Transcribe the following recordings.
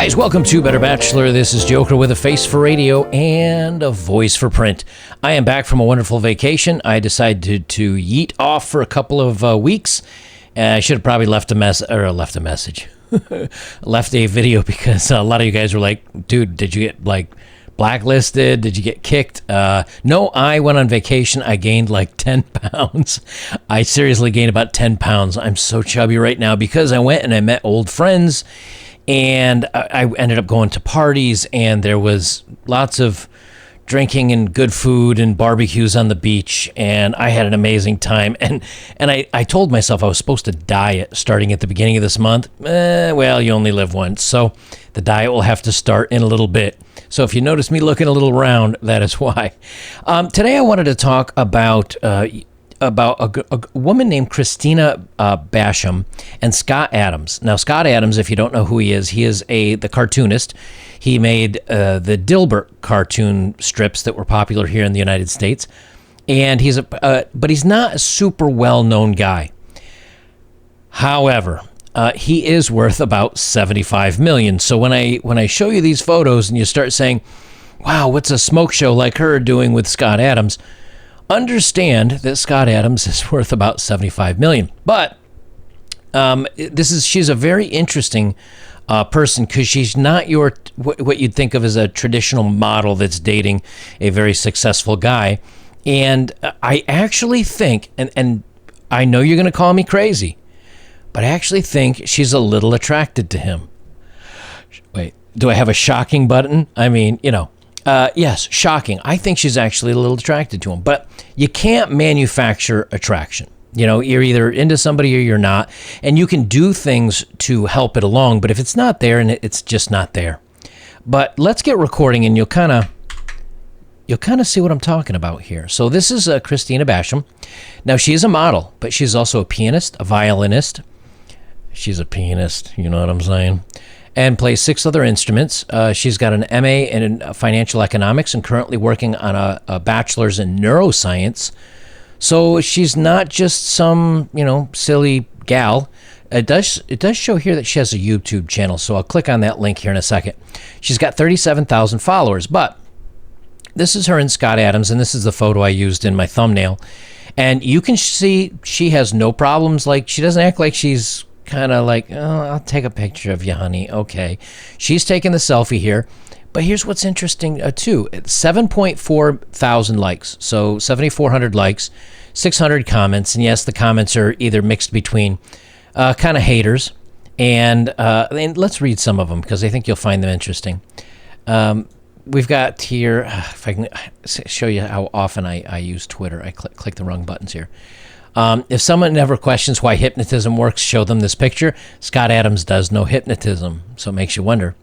guys, welcome to Better Bachelor. This is Joker with a face for radio and a voice for print. I am back from a wonderful vacation. I decided to yeet off for a couple of weeks. I should have probably left a message, left a video, because a lot of you guys were like, dude, did you get blacklisted? Did you get kicked? No, I went on vacation. I gained 10 pounds. I seriously gained about 10 pounds. I'm so chubby right now because I went and I met old friends. And I ended up going to parties, and there was lots of drinking and good food and barbecues on the beach, and I had an amazing time. And I told myself I was supposed to diet starting at the beginning of this month. Well, you only live once, so the diet will have to start in a little bit. So if you notice me looking a little round, that is why. Today I wanted to talk about a woman named Christina Basham and Scott Adams. Now, Scott Adams, if you don't know who he is the cartoonist. He made the Dilbert cartoon strips that were popular here in the United States, and but he's not a super well-known guy. However, he is worth about $75 million. So when I show you these photos and you start saying, "Wow, what's a smoke show like her doing with Scott Adams?" Understand that Scott Adams is worth about $75 million. But she's a very interesting person, because she's not what you'd think of as a traditional model that's dating a very successful guy. And I actually think, and I know you're going to call me crazy, but I actually think she's a little attracted to him. Wait, do I have a shocking button? I mean, yes, shocking. I think she's actually a little attracted to him, but you can't manufacture attraction. You're either into somebody or you're not, and you can do things to help it along, but if it's not there, and it's just not there. But let's get recording, and you'll kind of see what I'm talking about here. So this is Christina Basham. Now, she is a model, but she's also a pianist, a violinist. She's a pianist, you know what I'm saying? And plays 6 other instruments. She's got an MA in financial economics and currently working on a bachelor's in neuroscience. So she's not just some, silly gal. It does show here that she has a YouTube channel, so I'll click on that link here in a second. She's got 37,000 followers, but this is her and Scott Adams, and this is the photo I used in my thumbnail. And you can see she has no problems. She doesn't act like she's kind of like, "Oh, I'll take a picture of you, honey." Okay. She's taking the selfie here. But here's what's interesting, too. 7.4 thousand likes. So 7,400 likes, 600 comments. And yes, the comments are either mixed between kind of haters. And let's read some of them, because I think you'll find them interesting. We've got here, if I can show you how often I use Twitter. I click the wrong buttons here. If someone ever questions why hypnotism works, show them this picture. Scott Adams does know hypnotism, so it makes you wonder.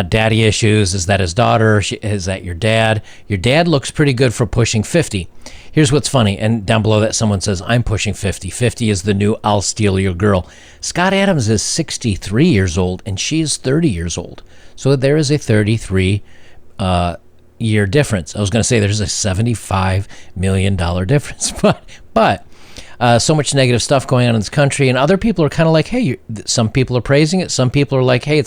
Daddy issues, is that his daughter? Is that your dad? Your dad looks pretty good for pushing 50. Here's what's funny, and down below that someone says, "I'm pushing 50. 50 is the new I'll steal your girl." Scott Adams is 63 years old, and she is 30 years old. So there is a 33 year difference. I was going to say there's a $75 million difference, but so much negative stuff going on in this country, and other people are kind of like, hey, some people are praising it. Some people are like, hey,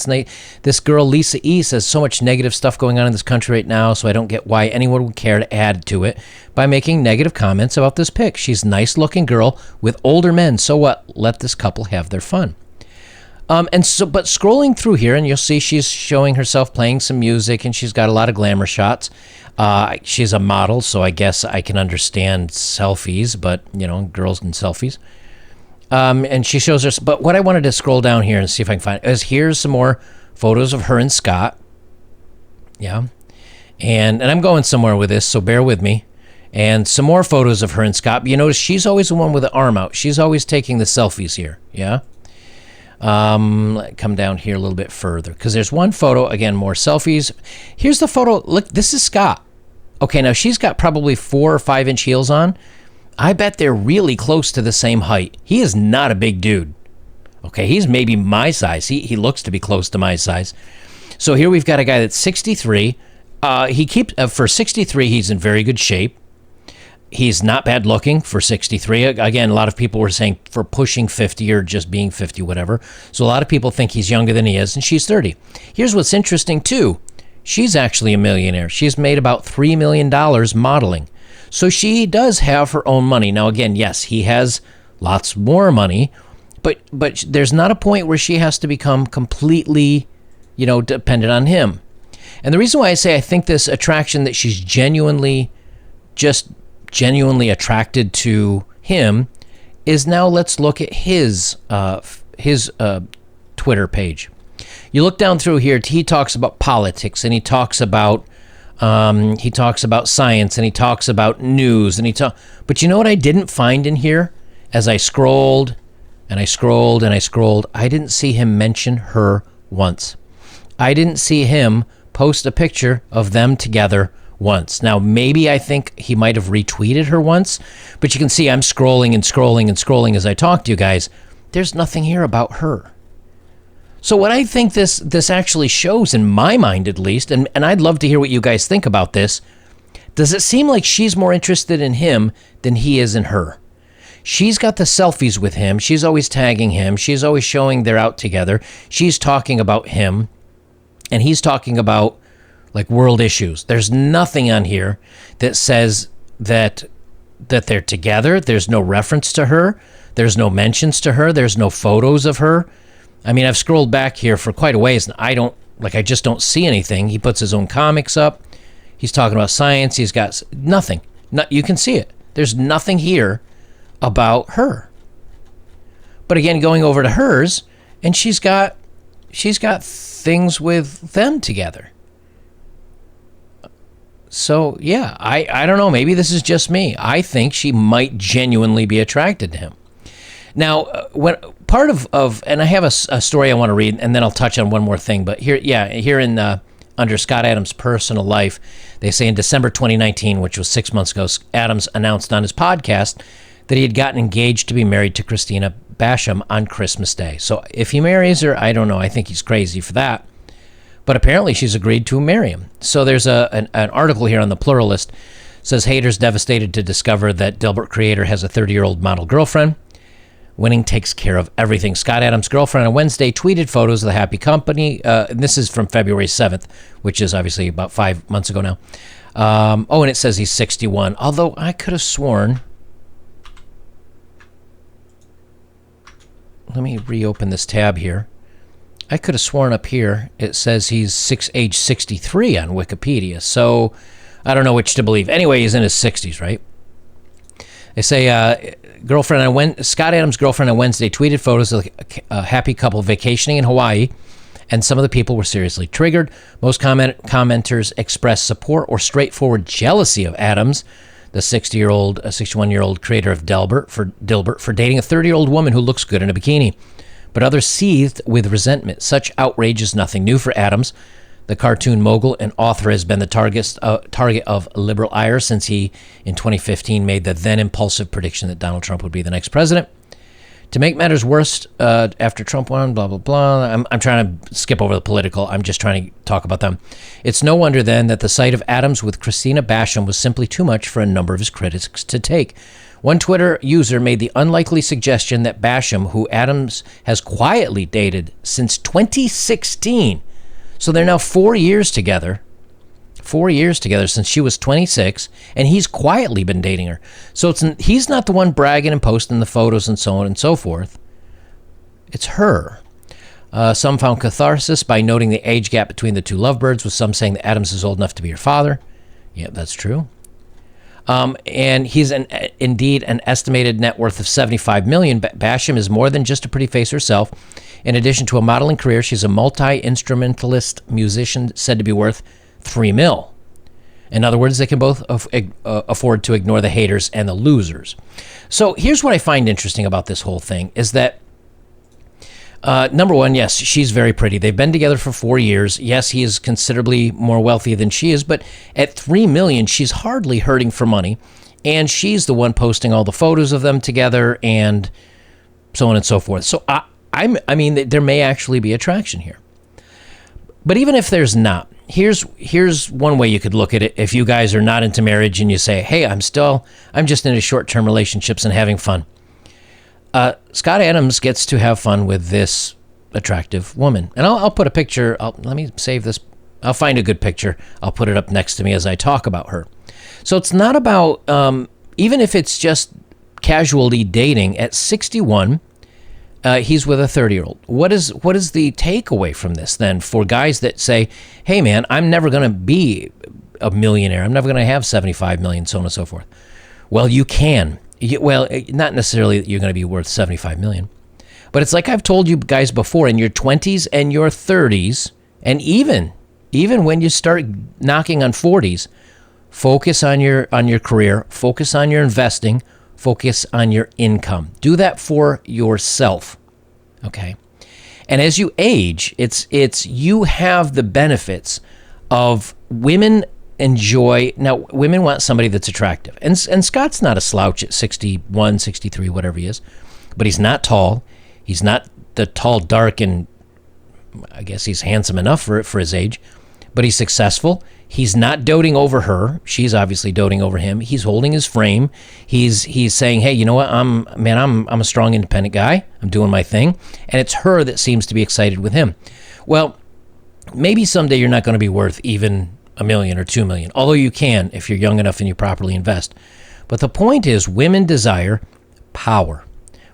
this girl Lisa E says so much negative stuff going on in this country right now, so I don't get why anyone would care to add to it by making negative comments about this pic. She's a nice-looking girl with older men, so what? Let this couple have their fun. But scrolling through here, and you'll see she's showing herself playing some music, and she's got a lot of glamour shots. She's a model, so I guess I can understand selfies, but, girls and selfies. And she shows her, but what I wanted to scroll down here and see if I can find is here's some more photos of her and Scott. Yeah. And I'm going somewhere with this, so bear with me. And some more photos of her and Scott. But you notice she's always the one with the arm out. She's always taking the selfies here. Yeah. Come down here a little bit further, because there's one photo, again, more selfies. Here's the photo. Look, this is Scott. Okay, now she's got probably 4 or 5 inch heels on. I bet they're really close to the same height. He is not a big dude. Okay, he's maybe my size. He looks to be close to my size. So here we've got a guy that's 63. For 63, he's in very good shape. He's not bad looking for 63. Again, a lot of people were saying for pushing 50 or just being 50, whatever. So a lot of people think he's younger than he is, and she's 30. Here's what's interesting, too. She's actually a millionaire. She's made about $3 million modeling. So she does have her own money. Now, again, yes, he has lots more money, but there's not a point where she has to become completely, dependent on him. And the reason why I say I think this attraction that she's genuinely attracted to him is, now let's look at his Twitter page. You look down through here, he talks about politics, and he talks about science, and he talks about news, but you know what I didn't find in here? As I scrolled and I scrolled and I scrolled, I didn't see him mention her once. I didn't see him post a picture of them together once. Now, maybe I think he might have retweeted her once, but you can see I'm scrolling and scrolling and scrolling as I talk to you guys. There's nothing here about her. So what I think this actually shows, in my mind at least, and I'd love to hear what you guys think about this, does it seem like she's more interested in him than he is in her? She's got the selfies with him. She's always tagging him. She's always showing they're out together. She's talking about him, and he's talking about like world issues. There's nothing on here that says that they're together. There's no reference to her. There's no mentions to her. There's no photos of her. I mean, I've scrolled back here for quite a ways, and I just don't see anything. He puts his own comics up. He's talking about science. He's got nothing. You can see it. There's nothing here about her. But again, going over to hers, and she's got things with them together. So yeah, I don't know. Maybe this is just me. I think she might genuinely be attracted to him. Now, when part of and I have a story I want to read, and then I'll touch on one more thing. But here in under Scott Adams' personal life, they say in December 2019, which was 6 months ago, Adams announced on his podcast that he had gotten engaged to be married to Christina Basham on Christmas Day. So if he marries her, I don't know. I think he's crazy for that. But apparently she's agreed to marry him. So there's an article here on The Pluralist. It says, haters devastated to discover that Dilbert creator has a 30-year-old model girlfriend. Winning takes care of everything. Scott Adams' girlfriend on Wednesday tweeted photos of the happy company. And this is from February 7th, which is obviously about 5 months ago now. And it says he's 61. Although I could have sworn... Let me reopen this tab here. I could have sworn up here it says he's age 63 on Wikipedia. So I don't know which to believe. Anyway, he's in his 60s, right? They say Scott Adams' girlfriend on Wednesday tweeted photos of a happy couple vacationing in Hawaii, and some of the people were seriously triggered. Most commenters expressed support or straightforward jealousy of Adams, the 61-year-old creator of Dilbert, for dating a 30-year-old woman who looks good in a bikini. But others seethed with resentment. Such outrage is nothing new for Adams. The cartoon mogul and author has been the target of liberal ire since he, in 2015, made the then impulsive prediction that Donald Trump would be the next president. To make matters worse, after Trump won, blah, blah, blah. I'm trying to skip over the political. I'm just trying to talk about them. It's no wonder, then, that the sight of Adams with Christina Basham was simply too much for a number of his critics to take. One Twitter user made the unlikely suggestion that Basham, who Adams has quietly dated since 2016, so they're now 4 years together. 4 years together since she was 26, and he's quietly been dating her. So he's not the one bragging and posting the photos and so on and so forth. It's her. Some found catharsis by noting the age gap between the two lovebirds, with some saying that Adams is old enough to be her father. Yeah, that's true. And he's indeed an estimated net worth of $75 million. Basham is more than just a pretty face herself. In addition to a modeling career, she's a multi-instrumentalist musician said to be worth $3 million. In other words, they can both afford to ignore the haters and the losers. So here's what I find interesting about this whole thing is that, number one, yes, she's very pretty. They've been together for 4 years. Yes, he is considerably more wealthy than she is, but at $3 million, she's hardly hurting for money. And she's the one posting all the photos of them together and so on and so forth. So, I mean, there may actually be attraction here. But even if there's not, here's one way you could look at it. If you guys are not into marriage and you say, hey, I'm just into short-term relationships and having fun. Scott Adams gets to have fun with this attractive woman. And I'll put a picture. Let me save this. I'll find a good picture. I'll put it up next to me as I talk about her. So it's not about, even if it's just casually dating, at 61, he's with a 30-year-old. What is the takeaway from this then for guys that say, hey, man, I'm never going to be a millionaire. I'm never going to have 75 million, so on and so forth. Well, you can. Well, not necessarily that you're going to be worth 75 million. But it's like I've told you guys before, in your 20s and your 30s, and even when you start knocking on 40s, focus on your career, focus on your investing, focus on your income. Do that for yourself, okay? And as you age, it's you have the benefits of women enjoy. Now, women want somebody that's attractive. And Scott's not a slouch at 61, 63, whatever he is, but he's not tall. He's not the tall, dark, and I guess he's handsome enough for his age, but he's successful. He's not doting over her. She's obviously doting over him. He's holding his frame. He's saying, hey, you know what? I'm a strong, independent guy. I'm doing my thing. And it's her that seems to be excited with him. Well, maybe someday you're not going to be worth even $1 million or $2 million, although you can if you're young enough and you properly invest. But the point is, women desire power.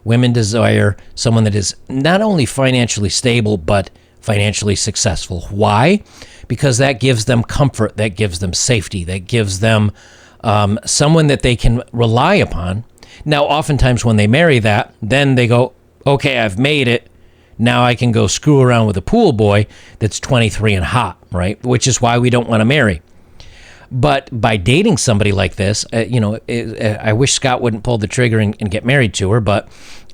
Women desire someone that is not only financially stable, but financially successful. Why? Because that gives them comfort, that gives them safety, that gives them someone that they can rely upon. Now, oftentimes when they marry that, then they go, okay, I've made it. Now I can go screw around with a pool boy that's 23 and hot, right? Which is why we don't want to marry. But by dating somebody like this, I wish Scott wouldn't pull the trigger and get married to her, but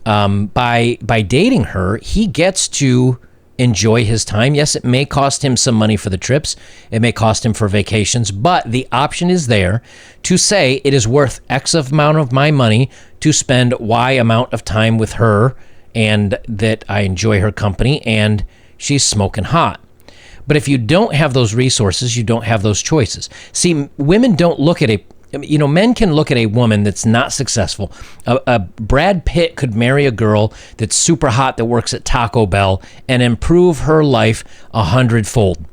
by dating her, he gets to enjoy his time. Yes, it may cost him some money for the trips. It may cost him for vacations, but the option is there to say it is worth X amount of my money to spend Y amount of time with her, and that I enjoy her company and she's smoking hot. But if you don't have those resources, you don't have those choices. See, women don't look at men can look at a woman that's not successful. Brad Pitt could marry a girl that's super hot that works at Taco Bell and improve her life 100-fold.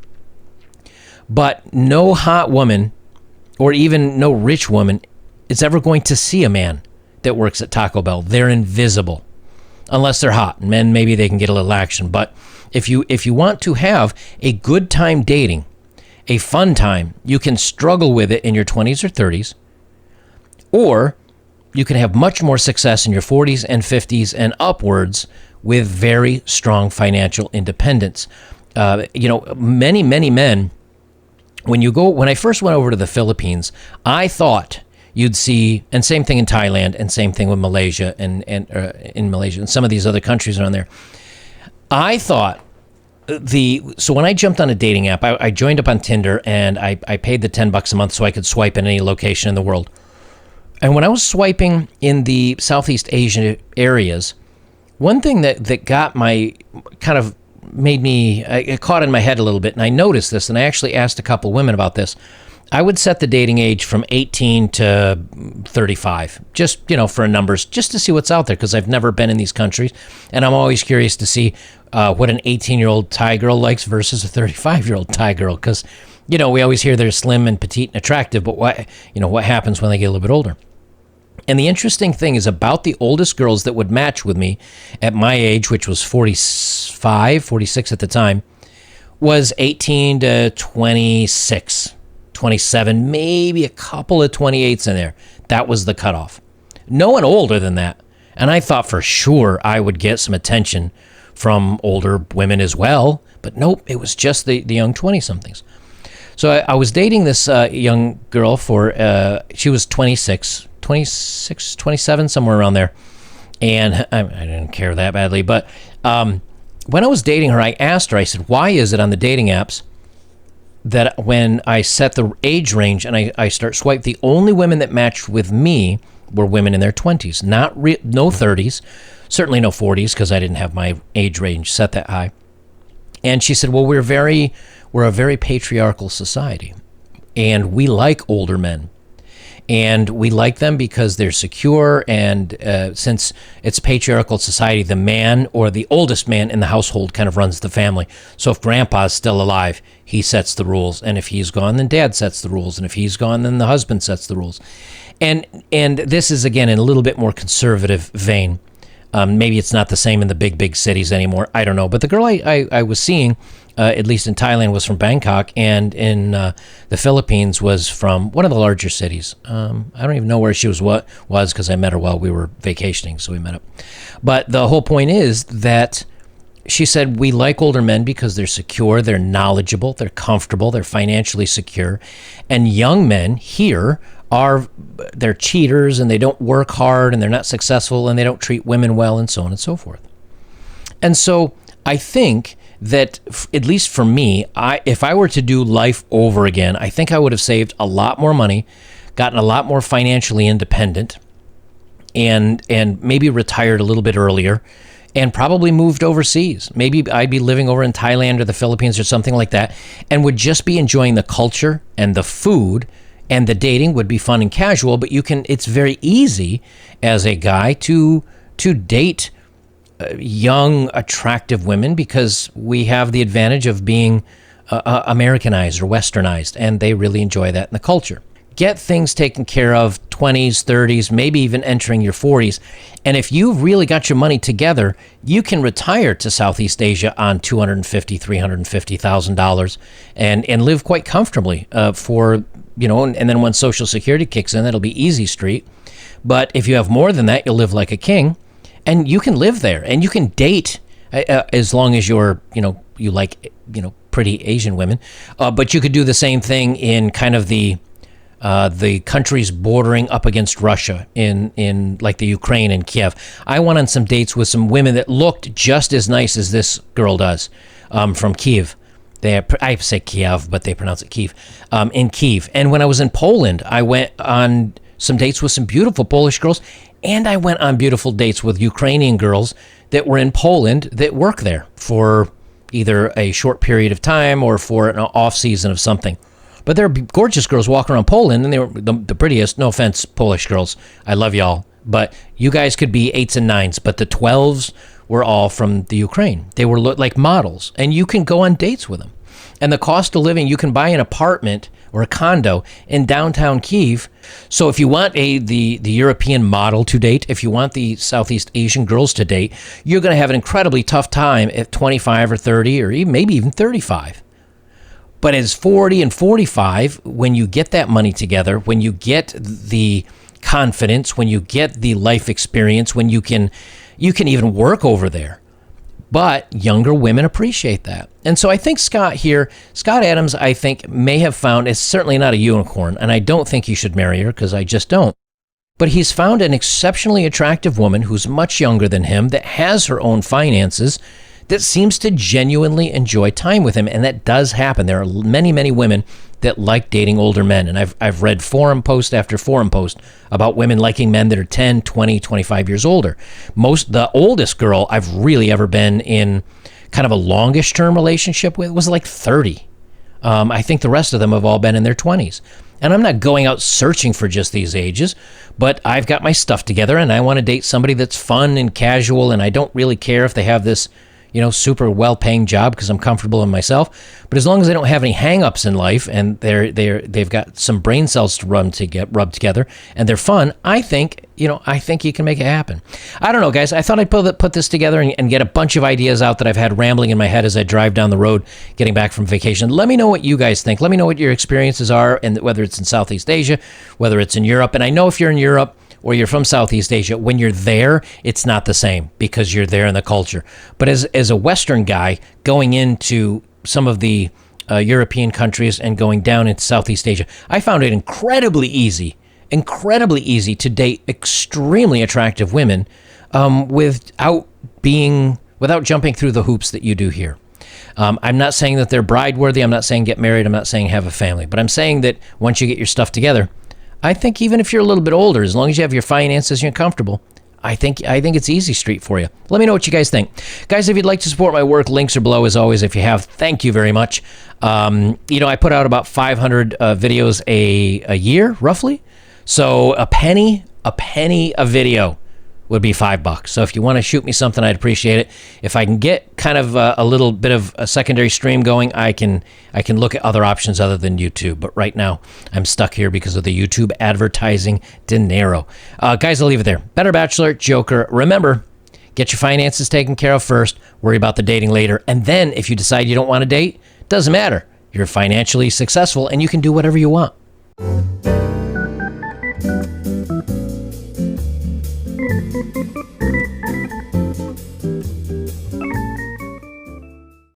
But no hot woman, or even no rich woman, is ever going to see a man that works at Taco Bell. They're invisible, unless they're hot. Men, maybe they can get a little action. But if you want to have a good time dating, a fun time, you can struggle with it in your 20s or 30s, or you can have much more success in your 40s and 50s and upwards with very strong financial independence. Many men, when I first went over to the Philippines, I thought you'd see, and same thing in Thailand, and same thing with Malaysia, and in Malaysia and some of these other countries around there. I thought so when I jumped on a dating app, I joined up on Tinder, and I paid the $10 a month so I could swipe in any location in the world. And when I was swiping in the Southeast Asian areas, one thing that got made me, it caught in my head a little bit, and I noticed this, and I actually asked a couple women about this. I would set the dating age from 18 to 35, just, for numbers, just to see what's out there, because I've never been in these countries, and I'm always curious to see what an 18-year-old Thai girl likes versus a 35-year-old Thai girl, because, we always hear they're slim and petite and attractive, but what happens when they get a little bit older? And the interesting thing is, about the oldest girls that would match with me at my age, which was 45, 46 at the time, was 18 to 26. 27, maybe a couple of 28s in there. That was the cutoff. No one older than that. And I thought for sure I would get some attention from older women as well. But nope, it was just the young 20-somethings. So I was dating this young girl she was 26, 27, somewhere around there. And I didn't care that badly. But when I was dating her, I asked her, I said, why is it on the dating apps that when I set the age range and I start swipe, the only women that matched with me were women in their 20s, no 30s, certainly no 40s, because I didn't have my age range set that high. And she said, well, we're a very patriarchal society, and we like older men. And we like them because they're secure, and since it's patriarchal society, the man or the oldest man in the household kind of runs the family. So if grandpa's still alive, he sets the rules, and if he's gone, then dad sets the rules, and if he's gone, then the husband sets the rules. And this is, again, in a little bit more conservative vein. Maybe it's not the same in the big cities anymore. I don't know. But the girl I was seeing, at least in Thailand, was from Bangkok, and in the Philippines was from one of the larger cities. I don't even know where she was because I met her while we were vacationing, so we met up. But the whole point is that she said, we like older men because they're secure, they're knowledgeable, they're comfortable, they're financially secure. And young men here they're cheaters, and they don't work hard, and they're not successful, and they don't treat women well, and so on and so forth. And so I think that, at least for me, if I were to do life over again, I think I would have saved a lot more money, gotten a lot more financially independent, and maybe retired a little bit earlier, and probably moved overseas. Maybe I'd be living over in Thailand or the Philippines or something like that, and would just be enjoying the culture and the food, and the dating would be fun and casual. But it's very easy as a guy to date young, attractive women, because we have the advantage of being Americanized or westernized, and they really enjoy that in the culture. Get things taken care of, 20s, 30s, maybe even entering your 40s. And if you've really got your money together, you can retire to Southeast Asia on $250,000, $350,000 and live quite comfortably and then when Social Security kicks in, that'll be easy street. But if you have more than that, you'll live like a king, and you can live there, and you can date as long as you like pretty Asian women. But you could do the same thing in kind of the countries bordering up against Russia, in like the Ukraine and Kiev. I went on some dates with some women that looked just as nice as this girl does, from Kiev. I say Kiev, but they pronounce it Kiev, in Kiev. And when I was in Poland, I went on some dates with some beautiful Polish girls, and I went on beautiful dates with Ukrainian girls that were in Poland that work there for either a short period of time or for an off season of something. But there are gorgeous girls walking around Poland, and they were the prettiest. No offense, Polish girls. I love y'all. But you guys could be 8s and 9s, but the 12s were all from the Ukraine. They were like models, and you can go on dates with them. And the cost of living, you can buy an apartment or a condo in downtown Kyiv. So if you want the European model to date, if you want the Southeast Asian girls to date, you're going to have an incredibly tough time at 25 or 30 or maybe even 35. But as 40 and 45, when you get that money together, when you get the confidence, when you get the life experience, when you can even work over there. But younger women appreciate that. And so I think Scott Adams, I think, may have found, is certainly not a unicorn, and I don't think you should marry her, because I just don't. But he's found an exceptionally attractive woman who's much younger than him, that has her own finances, that seems to genuinely enjoy time with him. And that does happen. There are many, many women that like dating older men. And I've read forum post after forum post about women liking men that are 10, 20, 25 years older. The oldest girl I've really ever been in kind of a longish term relationship with was like 30. I think the rest of them have all been in their 20s. And I'm not going out searching for just these ages, but I've got my stuff together, and I want to date somebody that's fun and casual, and I don't really care if they have this super well-paying job, because I'm comfortable in myself. But as long as they don't have any hang-ups in life, and they've got some brain cells to rub together, and they're fun, I think you can make it happen. I don't know, guys. I thought I'd put this together and get a bunch of ideas out that I've had rambling in my head as I drive down the road getting back from vacation. Let me know what you guys think. Let me know what your experiences are, and whether it's in Southeast Asia, whether it's in Europe. And I know if you're in Europe, or you're from Southeast Asia, when you're there, it's not the same, because you're there in the culture. But as a Western guy going into some of the European countries and going down into Southeast Asia, I found it incredibly easy to date extremely attractive women without jumping through the hoops that you do here. I'm not saying that they're bride worthy. I'm not saying get married. I'm not saying have a family. But I'm saying that once you get your stuff together, I think even if you're a little bit older, as long as you have your finances and you're comfortable, I think it's easy street for you. Let me know what you guys think. Guys, if you'd like to support my work, links are below as always. If you have, thank you very much. I put out about 500 videos a year, roughly. So a penny a video would be $5. So if you want to shoot me something, I'd appreciate it. If I can get kind of a little bit of a secondary stream going, I can look at other options other than YouTube. But right now, I'm stuck here because of the YouTube advertising dinero. Guys, I'll leave it there. Better Bachelor, Joker. Remember, get your finances taken care of first. Worry about the dating later. And then if you decide you don't want to date, doesn't matter. You're financially successful and you can do whatever you want.